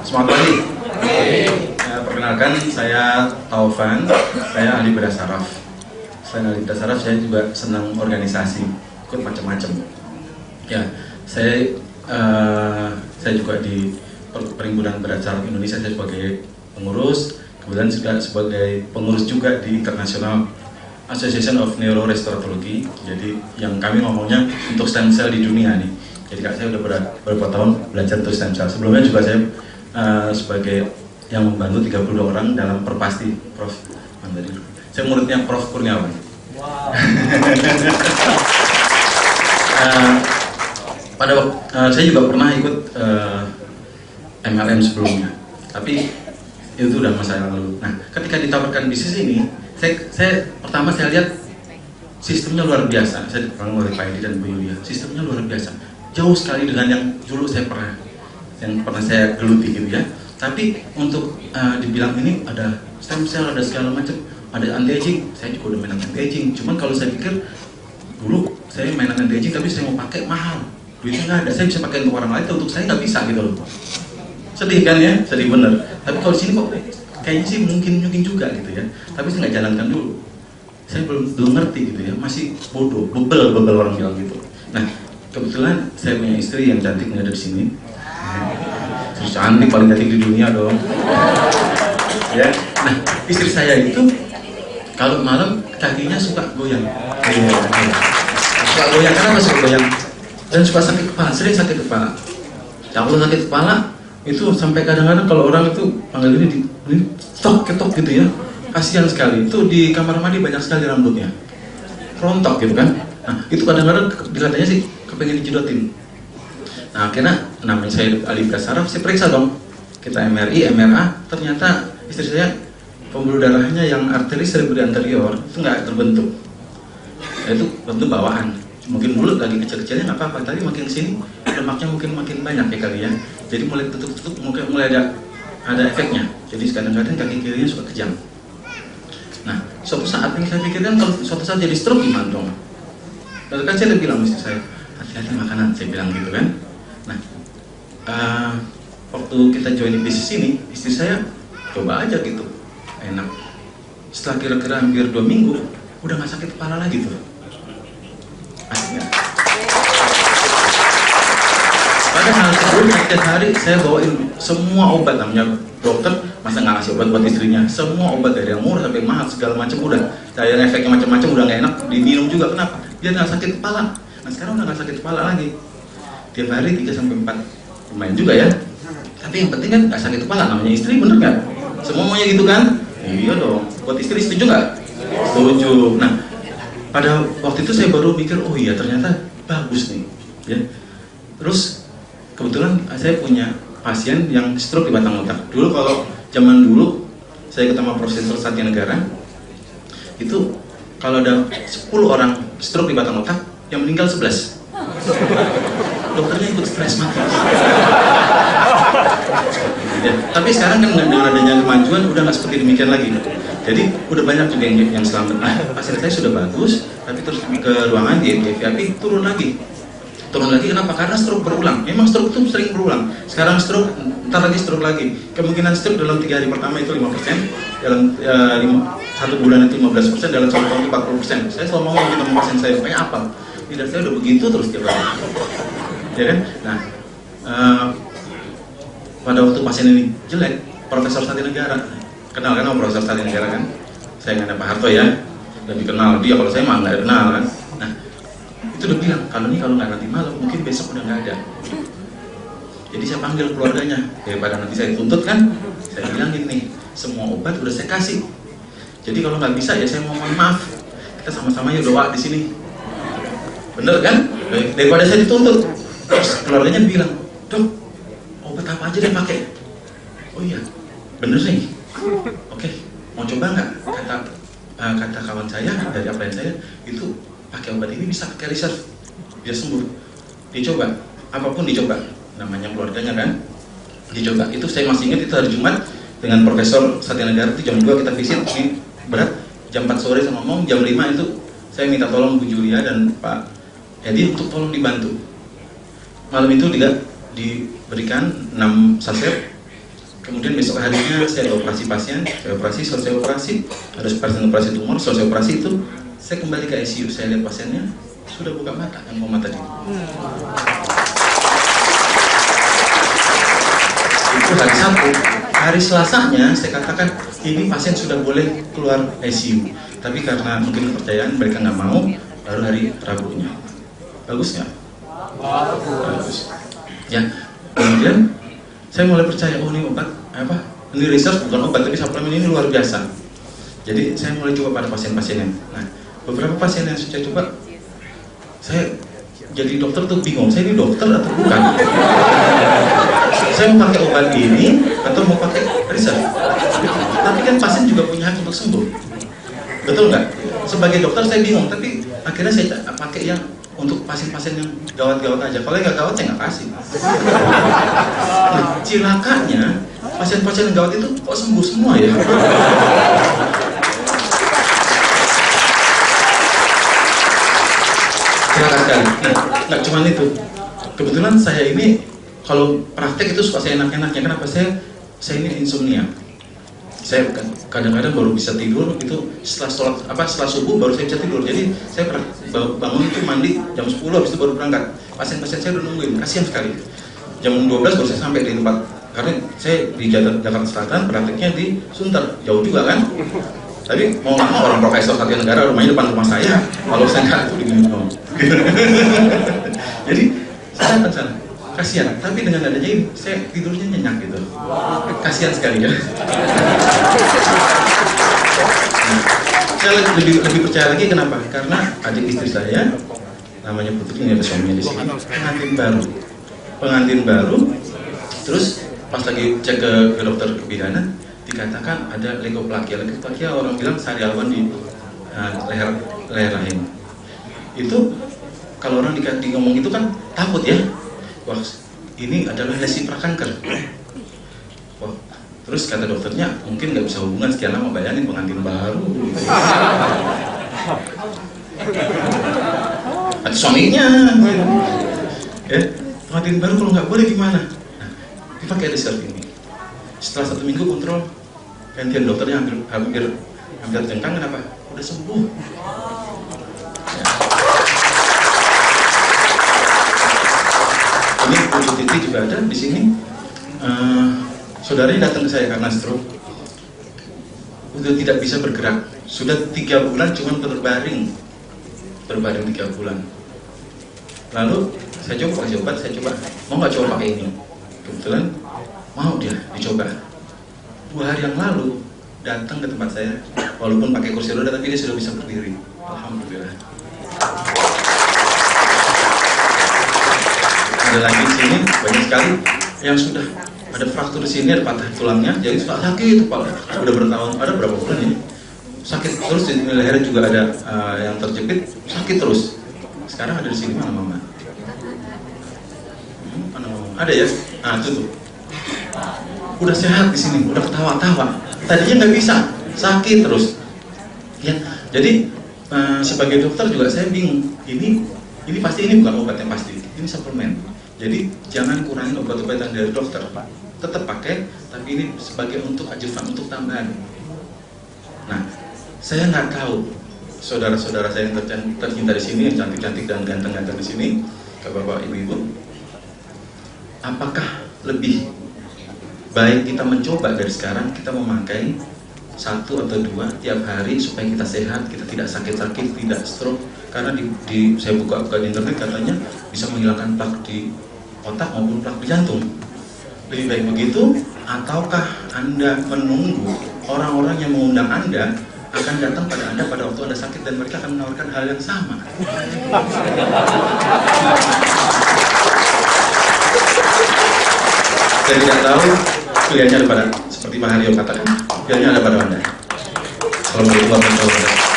Selamat pagi. Perkenalkan, saya Taufan, saya ahli bedah saraf. Selain ahli bedah saraf, saya juga senang organisasi, ikut macam-macam. Ya, saya juga di Perhimpunan Bedah Saraf Indonesia, saya sebagai pengurus, kemudian juga sebagai pengurus juga di International Association of Neurorestoratology. Jadi yang kami ngomongnya untuk stem cell di dunia nih. Jadi saya udah beberapa tahun belajar untuk stem cell. Sebelumnya juga saya sebagai yang membantu 32 orang dalam Perpasti, Prof. Saya muridnya Prof. Kurniawan. Wow. Pada waktu saya juga pernah ikut MLM sebelumnya, tapi itu udah masa yang lalu. Nah, ketika ditawarkan bisnis ini, saya pertama saya lihat sistemnya luar biasa. Saya dipegang oleh Pak Edi dan Bu Yulia. Sistemnya luar biasa, jauh sekali dengan yang dulu saya pernah saya geluti gitu ya. Tapi untuk dibilang ini ada stem cell, ada segala macam, ada anti aging, saya juga udah mainan anti aging. Cuman kalau saya pikir dulu saya mainan anti aging, tapi saya mau pakai mahal, duitnya nggak ada. Saya bisa pakai untuk orang lain, tapi untuk saya nggak bisa gitu loh. Sedih kan ya, sedih bener. Tapi kalau di sini kok kayaknya sih mungkin juga gitu ya. Tapi saya nggak jalankan dulu. Saya belum ngerti gitu ya, masih bodoh, bebel orang bilang gitu. Nah, kebetulan saya punya istri yang cantik ada di sini. Cantik, paling cantik di dunia dong. Ya, nah istri saya itu kalau malam kakinya suka goyang. Suka goyang, kenapa suka goyang? Dan suka sakit kepala, sering sakit kepala. Kalau sakit kepala itu sampai kadang-kadang kalau orang itu panggil ini ketok gitu ya, kasihan sekali. Itu di kamar mandi banyak sekali rambutnya, rontok gitu kan. Nah itu kadang-kadang dikatanya sih kepengen dijedotin. Nah akhirnya namanya saya ahli bedah saraf, saya periksa dong, kita MRI, MRA, ternyata istri saya pembuluh darahnya yang arteri cerebri anterior itu nggak terbentuk. Itu bentuk bawaan. Mungkin dulu lagi kecil-kecilnya nggak apa-apa, tapi makin sini lemaknya mungkin makin banyak ya kali ya. Jadi mulai tutup mulai ada efeknya. Jadi kadang-kadang kaki kirinya suka kejang. Nah suatu saat yang saya pikirkan, kalau suatu saat jadi stroke gimana dong? Lalu kan saya bilang istri saya, hati-hati makanan, saya bilang gitu kan. Nah, waktu kita join bisnis ini, istri saya coba aja gitu, enak. Setelah kira-kira hampir 2 minggu, udah nggak sakit kepala lagi tuh. Akhirnya. Padahal setiap hari saya bawain semua obat, namanya dokter, masa nggak ngasih obat buat istrinya? Semua obat dari yang murah sampai mahal segala macam udah. Saya efeknya macam-macam udah nggak enak, diminum juga. Kenapa? Biar nggak sakit kepala. Nah sekarang udah nggak sakit kepala lagi. Tiap hari 3-4 lumayan juga ya. Tapi yang penting kan nggak sakit kepala, namanya istri, bener nggak? Semua maunya gitu kan? Iya dong. Buat istri setuju nggak? Setuju. Nah pada waktu itu saya baru mikir, oh iya ternyata bagus nih ya. Terus kebetulan saya punya pasien yang stroke di batang otak. Dulu kalau zaman dulu saya ketemu Profesor Satya Negara, itu kalau ada 10 orang stroke di batang otak, yang meninggal 11. Dokternya ikut stres mati. Ya, tapi sekarang kan dengan adanya kemajuan udah nggak seperti demikian lagi. Jadi udah banyak juga yang selamat. Nah, pasien saya sudah bagus, tapi terus ke ruangan di VIP turun lagi. Turun lagi kenapa? Karena stroke berulang. Memang stroke itu sering berulang. Sekarang stroke, ntar lagi stroke lagi. Kemungkinan stroke dalam 3 hari pertama itu 5%, dalam 1 bulan itu 15%, dalam 1 tahun itu 40%. Saya selalu ngomong gitu sama pasien saya, supaya apa? Tidak, saya udah begitu terus tiap hari. Ya kan? Nah, pada waktu pasien ini jelek, Profesor Satya Negara, kenal kan sama Profesor Satya Negara kan? Saya nggak ada Pak Harto ya, lebih kenal dia, kalau saya mah nggak kenal kan? Nah, itu udah bilang, kalau nggak nanti malam, mungkin besok udah nggak ada. Jadi saya panggil keluarganya, daripada nanti saya dituntut kan, saya bilang gini, semua obat udah saya kasih. Jadi kalau nggak bisa ya saya mohon maaf, kita sama-sama ya doa di sini. Bener kan? Daripada saya dituntut. Terus keluarganya bilang, dok, obat apa aja dia pakai? Oh iya, bener nih. Oke, mau coba nggak? Kata kawan saya dari upline saya itu pakai obat ini bisa pakai reserve, biar sembuh. Dicoba, apapun dicoba. Namanya keluarganya kan, dicoba. Itu saya masih ingat itu hari Jumat dengan Profesor Satya Negara itu jam 2 kita visit ini berat, jam 4 sore saya ngomong, jam 5 itu saya minta tolong Bu Julia dan Pak Edi untuk tolong dibantu. Malam itu diberikan 6 saset Kemudian besok harinya saya operasi pasien, saya operasi, selesai operasi, ada pasien operasi tumor, selesai operasi itu saya kembali ke ICU, saya lihat pasiennya sudah buka mata, yang koma tadi. Itu hari Sabtu. Hari Selasanya saya katakan ini pasien sudah boleh keluar ICU, tapi karena mungkin kepercayaan mereka nggak mau, baru hari Rabunya. Bagus nggak? Bagus. Ya, kemudian saya mulai percaya, oh ini obat apa? Ini research bukan obat tapi suplemen ini luar biasa. Jadi saya mulai coba pada pasien-pasiennya. Nah, beberapa pasien yang saya coba, saya jadi dokter tuh bingung, saya ini dokter atau bukan? Saya mau pakai obat ini atau mau pakai research? Tapi kan pasien juga punya hak untuk sembuh, betul nggak? Sebagai dokter saya bingung, tapi akhirnya saya pakai yang untuk pasien-pasien yang gawat-gawat aja. Kalau yang nggak gawat saya nggak kasih. Nah, cilakanya pasien-pasien yang gawat itu kok sembuh semua ya? Silakan sekali. Nah, nggak cuma itu. Kebetulan saya ini kalau praktek itu suka saya enak-enaknya. Kenapa? Saya ini insomnia. Saya kadang-kadang baru bisa tidur itu setelah subuh baru saya bisa tidur. Jadi saya bangun itu mandi jam 10, habis itu baru berangkat. Pasien-pasien saya udah nungguin, kasihan sekali. Jam 12 baru saya sampai di tempat, karena saya di Jakarta Selatan, prakteknya di Sunter, jauh juga kan. Tapi mau nggak mau orang profesor satu negara rumahnya depan rumah saya, kalau saya nggak itu diminum. Jadi saya datang sana, kasihan. Tapi dengan adanya ini, saya tidurnya nyenyak gitu. Kasihan sekali ya. Nah, saya lebih percaya lagi kenapa? Karena adik istri saya, namanya Putri, ini ada suaminya di sini, pengantin baru. Terus pas lagi cek ke dokter kebidanan, dikatakan ada leukoplaskia. Leukoplaskia orang bilang sariawan di leher rahim. Itu kalau orang ngomong itu kan takut ya. Wah, ini adalah lesi prakanker. Wah, terus kata dokternya mungkin nggak bisa hubungan sekian lama, bayangin pengantin baru. Atau suaminya. Ya, pengantin baru kalau nggak boleh gimana? Nah, dipakai research ini. Setelah 1 minggu kontrol, gantian dokternya hampir jengkang, kenapa? Udah sembuh. Ya. Ini Bu Titi juga ada di sini. Saudaranya datang ke saya karena stroke. Udah tidak bisa bergerak. Sudah 3 bulan cuma berbaring 3 bulan. Lalu saya coba kasih obat, mau nggak coba pakai ini? Kebetulan mau dia dicoba. 2 hari yang lalu datang ke tempat saya, walaupun pakai kursi roda tapi dia sudah bisa berdiri. Alhamdulillah. Ada lagi di sini banyak sekali yang sudah ada fraktur di sini, ada patah tulangnya, jadi suka sakit kepala. Udah bertahun, ada berapa bulan ini? Sakit terus di leher juga ada yang terjepit, sakit terus. Sekarang ada di sini mana mama? Mana mama? Ada ya? Nah itu tuh. Udah sehat di sini, udah ketawa-tawa. Tadinya nggak bisa, sakit terus. Ya, jadi sebagai dokter juga saya bingung. Ini pasti ini bukan obat yang pasti, ini suplemen. Jadi jangan kurangin obat-obatan dari dokter, Pak. Tetap pakai, tapi ini sebagai untuk adjuvan, untuk tambahan. Nah, saya nggak tahu saudara-saudara saya yang tercinta di sini, yang cantik-cantik dan ganteng-ganteng di sini, ke bapak ibu-ibu, apakah lebih baik kita mencoba dari sekarang, kita memakai 1 atau 2 tiap hari supaya kita sehat, kita tidak sakit-sakit, tidak stroke. Karena saya buka-buka di internet katanya bisa menghilangkan plak di otak maupun plak di jantung. Lebih baik begitu, ataukah Anda menunggu orang-orang yang mengundang Anda akan datang pada Anda pada waktu Anda sakit dan mereka akan menawarkan hal yang sama? Saya tidak tahu pilihannya ada pada, seperti Pak Haryo katakan, pilihannya ada pada Anda. Assalamualaikum warahmatullahi wabarakatuh.